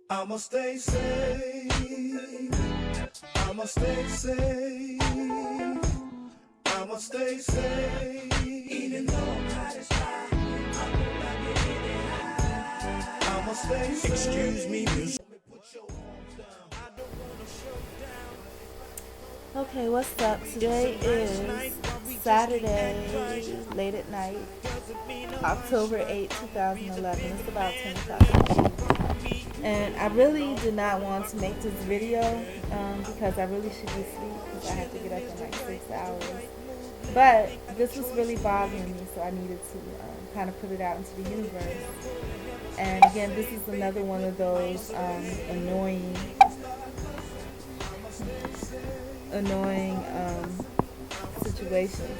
I'ma stay safe. I'ma stay safe. I'ma stay safe. Even though I'm hot as fire, I'm gonna get it high. I'ma stay safe. Excuse me, music. Okay, what's up? Today is Saturday, late at night, October 8th, 2011. It's about 10 o'clock. And I really did not want to make this video because I really should be asleep because I have to get up in like 6 hours. But this was really bothering me, so I needed to kind of put it out into the universe. And again, this is another one of those annoying situations.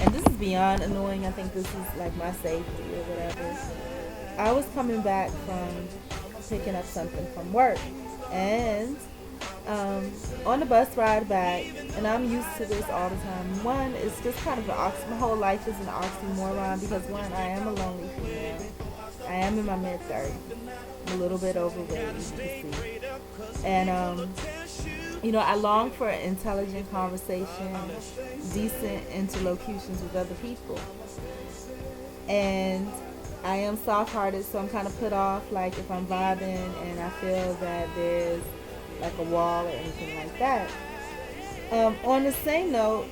And this is beyond annoying. I think this is like my safety or whatever. I was coming back from picking up something from work, and on the bus ride back, and I'm used to this all the time. One, it's just kind of my whole life is an oxymoron because one, I am a lonely female. I am in my mid-30s, a little bit overweight, as you can see, and I long for intelligent conversation, decent interlocutions with other people. And I am soft-hearted, so I'm kind of put off, like, if I'm vibing and I feel that there's, like, a wall or anything like that. On the same note,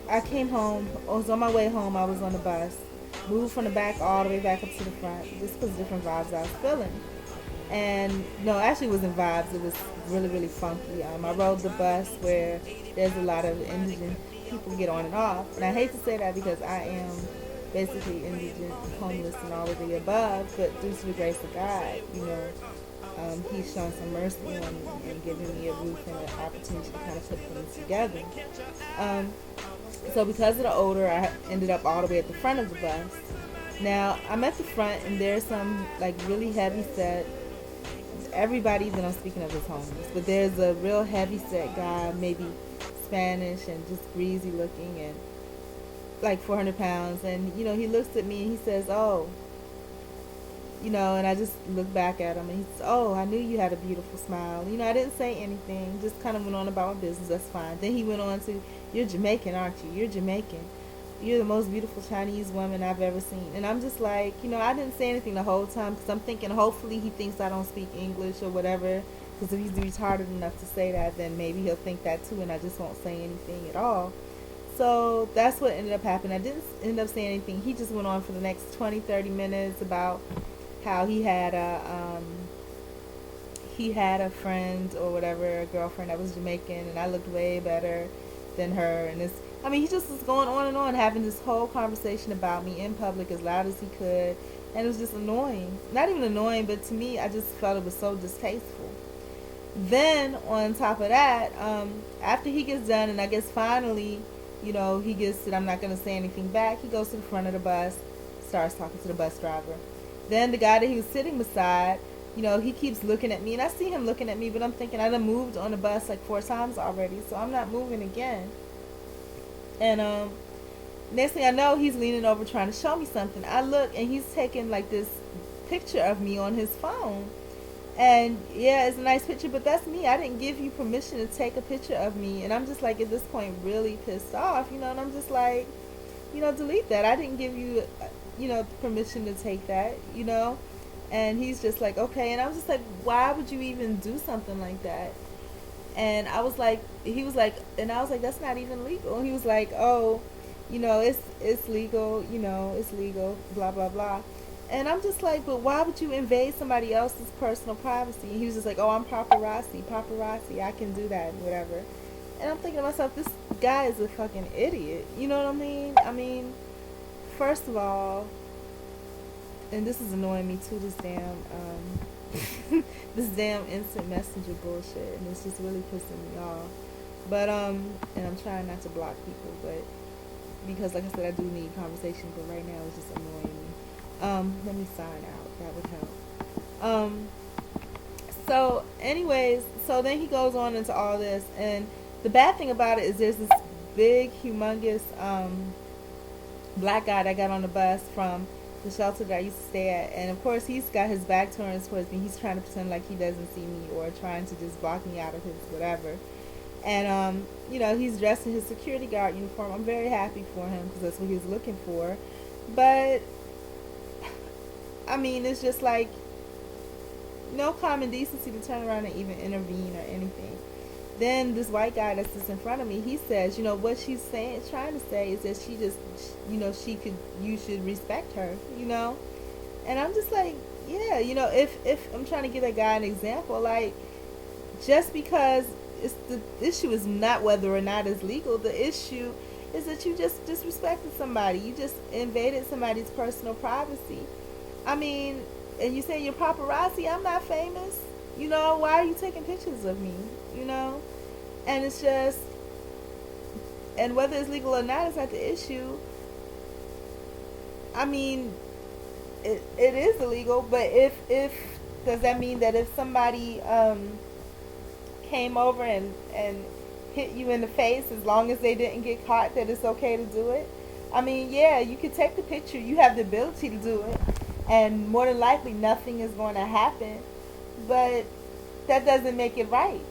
I came home. I was on my way home. I was on the bus. Moved from the back all the way back up to the front. Just because different vibes I was feeling. And no, actually it wasn't vibes. It was really, really funky. I rode the bus where there's a lot of indigent people get on and off. And I hate to say that because I am basically indigent, homeless, and all of the above. But due to the grace of God, He's shown some mercy on me and giving me a roof and an opportunity to kind of put things together. So because of the odor, I ended up all the way at the front of the bus. Now, I'm at the front, and there's some, like, really heavy set. Everybody that I'm speaking of is homeless, but there's a real heavy set guy, maybe Spanish and just greasy looking and like 400 pounds. And, he looks at me and he says, oh, and I just look back at him and he says, oh, I knew you had a beautiful smile. I didn't say anything, just kind of went on about my business. That's fine. Then he went on to, you're Jamaican, aren't you? You're Jamaican. You're the most beautiful Chinese woman I've ever seen. And I'm just like, I didn't say anything the whole time because I'm thinking hopefully he thinks I don't speak English or whatever. Because if he's retarded enough to say that, then maybe he'll think that too and I just won't say anything at all. So that's what ended up happening. I didn't end up saying anything. He just went on for the next 20, 30 minutes about how he had a friend or whatever, a girlfriend that was Jamaican, and I looked way better than her. And he just was going on and on, having this whole conversation about me in public as loud as he could, and it was just annoying. Not even annoying, but to me, I just felt it was so distasteful. Then on top of that, after he gets done, and I guess finally, he gets it. I'm not gonna say anything back. He goes to the front of the bus, starts talking to the bus driver. Then the guy that he was sitting beside, he keeps looking at me, and I see him looking at me, but I'm thinking I done moved on the bus like 4 times already, so I'm not moving again. And next thing I know, he's leaning over trying to show me something. I look, and he's taking like this picture of me on his phone. And yeah, it's a nice picture, but that's me. I didn't give you permission to take a picture of me. And I'm just like, at this point, really pissed off, and I'm just like, delete that. I didn't give you permission to take that, and he's just like, okay. And I was just like, why would you even do something like that? And he was like, and I was like, that's not even legal. And he was like, oh, it's legal, it's legal, blah blah blah. And I'm just like, but why would you invade somebody else's personal privacy? And he was just like, oh, I'm paparazzi, I can do that, whatever. And I'm thinking to myself, this guy is a fucking idiot. You know what I mean? First of all, and this is annoying me too, this damn this damn instant messenger bullshit, and it's just really pissing me off. But and I'm trying not to block people, but because like I said, I do need conversation, but right now it's just annoying me. Let me sign out, that would help. So anyways, so then he goes on into all this, and the bad thing about it is there's this big humongous black guy that got on the bus from the shelter that I used to stay at. And of course, he's got his back turned towards me. He's trying to pretend like he doesn't see me or trying to just block me out of his whatever. And, he's dressed in his security guard uniform. I'm very happy for him because that's what he was looking for. But, I mean, it's just like no common decency to turn around and even intervene or anything. Then this white guy that's just in front of me, he says, what she's trying to say is that she just, you should respect her, And I'm just like, yeah, if I'm trying to give that guy an example, like, just because the issue is not whether or not it's legal, the issue is that you just disrespected somebody. You just invaded somebody's personal privacy. I mean, and you say you're paparazzi, I'm not famous. Why are you taking pictures of me? And it's just, and whether it's legal or not is not the issue. I mean, it is illegal, but if does that mean that if somebody came over and hit you in the face, as long as they didn't get caught, that it's okay to do it? I mean, yeah, you could take the picture, you have the ability to do it, and more than likely nothing is going to happen, but that doesn't make it right.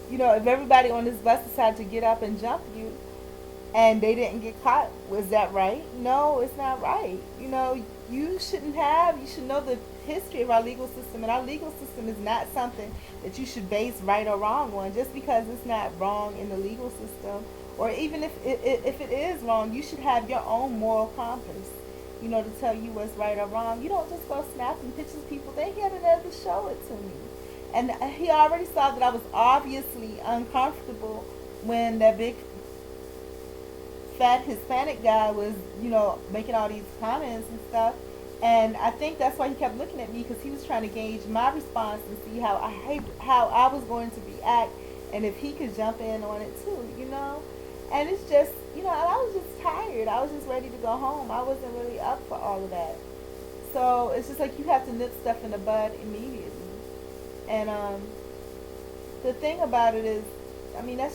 If everybody on this bus decided to get up and jump you and they didn't get caught, was that right? No, it's not right. You should know the history of our legal system, and our legal system is not something that you should base right or wrong on. Just because it's not wrong in the legal system, or even if it is wrong, you should have your own moral compass, to tell you what's right or wrong. You don't just go snapping pictures of people. They get it there to show it to me. And he already saw that I was obviously uncomfortable when that big fat Hispanic guy was, making all these comments and stuff. And I think that's why he kept looking at me, because he was trying to gauge my response and see how I was going to react, and if he could jump in on it too, And it's just, I was just tired. I was just ready to go home. I wasn't really up for all of that. So it's just like you have to nip stuff in the bud immediately. And the thing about it is, I mean, I'm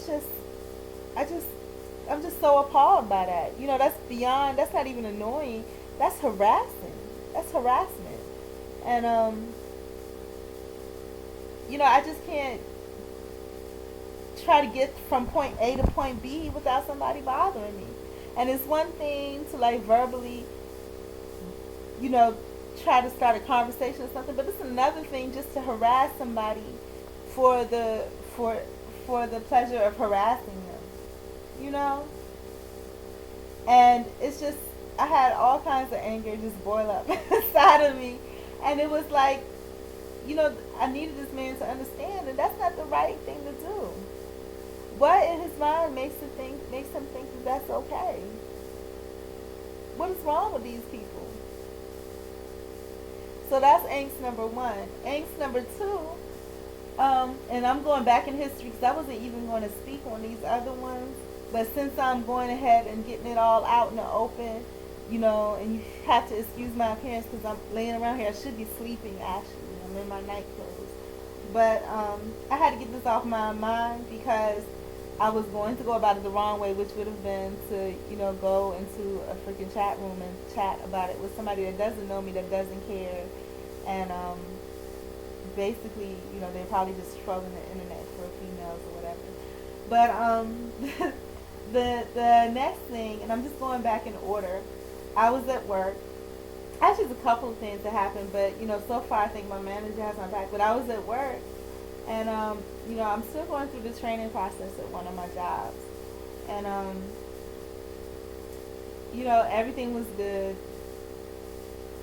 just so appalled by that. That's not even annoying. That's harassing. That's harassment. And, I just can't try to get from point A to point B without somebody bothering me. And it's one thing to, like, verbally, try to start a conversation or something, but it's another thing just to harass somebody for the pleasure of harassing them, And it's just, I had all kinds of anger just boil up inside of me, and it was like, I needed this man to understand that that's not the right thing to do. What in his mind makes him think that that's okay? What is wrong with these people? So that's angst number one. Angst number two, and I'm going back in history because I wasn't even going to speak on these other ones. But since I'm going ahead and getting it all out in the open, and you have to excuse my appearance because I'm laying around here. I should be sleeping, actually. I'm in my night clothes. But I had to get this off my mind because I was going to go about it the wrong way, which would have been to, go into a freaking chat room and chat about it with somebody that doesn't know me, that doesn't care. And basically, they're probably just trolling the internet for females or whatever. But the next thing, and I'm just going back in order, I was at work. Actually, there's a couple of things that happened, but, so far I think my manager has my back. But I was at work, and, I'm still going through the training process at one of my jobs. And, everything was good.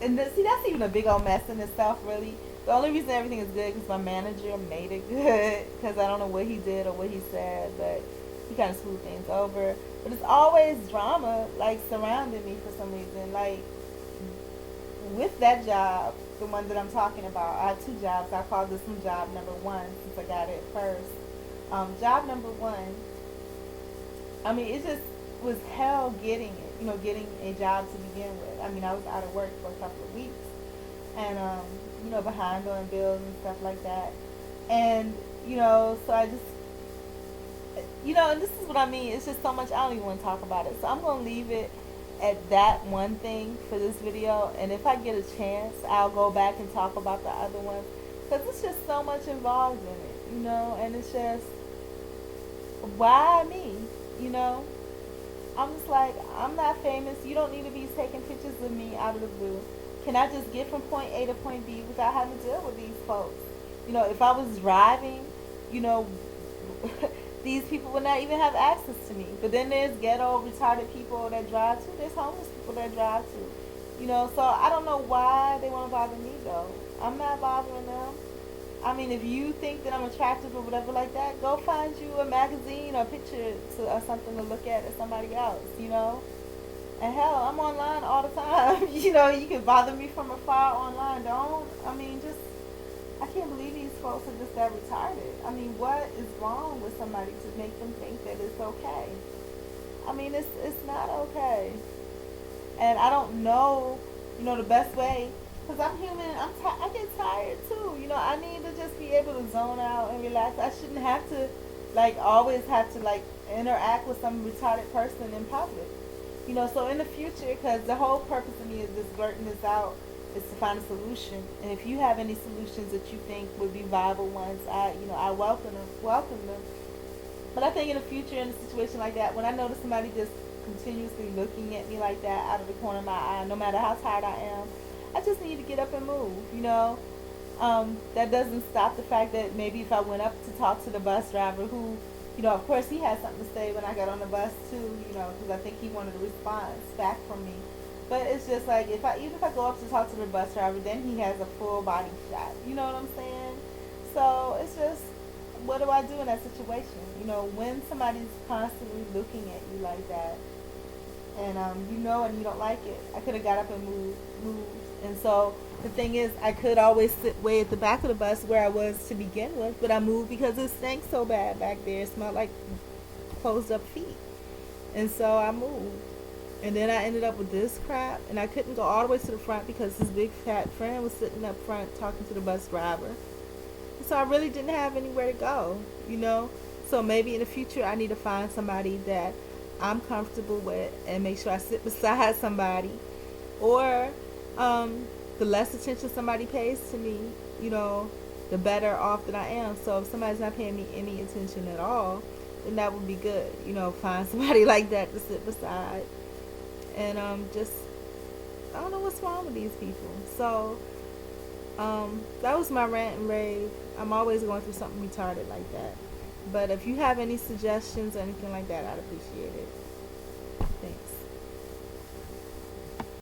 And see, that's even a big old mess in itself, really. The only reason everything is good is because my manager made it good. Because I don't know what he did or what he said, but he kind of smoothed things over. But it's always drama, like, surrounding me for some reason. Like, with that job, the one that I'm talking about, I have two jobs. I call this one job number one since I got it first. Job number one, I mean, it just was hell getting it. Getting a job to begin with. I mean, I was out of work for a couple of weeks, and behind on bills and stuff like that. And so I just, and this is what I mean. It's just so much. I don't even want to talk about it. So I'm gonna leave it at that one thing for this video, and if I get a chance, I'll go back and talk about the other ones, because it's just so much involved in it, you know, and it's just, why me, you know? I'm just like, I'm not famous. You don't need to be taking pictures of me out of the blue. Can I just get from point A to point B without having to deal with these folks? You know, if I was driving, you know, these people would not even have access to me. But then there's ghetto, retarded people that drive too. There's homeless people that drive too. You know, so I don't know why they want to bother me though. I'm not bothering them. I mean, if you think that I'm attractive or whatever like that, go find you a magazine or picture or something to look at somebody else, you know? And hell, I'm online all the time. You know, you can bother me from afar online. Don't, I mean, just, I can't believe these folks are just that retarded. I mean, what is wrong with somebody to make them think that it's okay? I mean, it's not okay. And I don't know, you know, the best way, because I'm human. I get tired too. You know, I need to just be able to zone out and relax. I shouldn't have to, like, always have to, like, interact with some retarded person in public. You know, so in the future, because the whole purpose of me is just blurting this out, is to find a solution. And if you have any solutions that you think would be viable ones, I welcome them. But I think in the future, in a situation like that, when I notice somebody just continuously looking at me like that out of the corner of my eye, no matter how tired I am, I just need to get up and move, you know. That doesn't stop the fact that maybe if I went up to talk to the bus driver who, you know, of course he had something to say when I got on the bus too, you know, because I think he wanted a response back from me. But it's just like, even if I go up to talk to the bus driver, then he has a full body shot. You know what I'm saying? So it's just, what do I do in that situation? You know, when somebody's constantly looking at you like that, and you know, and you don't like it, I could have got up and moved. And so the thing is, I could always sit way at the back of the bus where I was to begin with, but I moved because it stank so bad back there. It smelled like closed up feet, and so I moved. And then I ended up with this crap, and I couldn't go all the way to the front because his big fat friend was sitting up front talking to the bus driver. So I really didn't have anywhere to go, you know. So maybe in the future I need to find somebody that I'm comfortable with and make sure I sit beside somebody. Or the less attention somebody pays to me, you know, the better off that I am. So if somebody's not paying me any attention at all, then that would be good. You know, find somebody like that to sit beside. And just, I don't know what's wrong with these people. So that was my rant and rave. I'm always going through something retarded like that. But if you have any suggestions or anything like that, I'd appreciate it.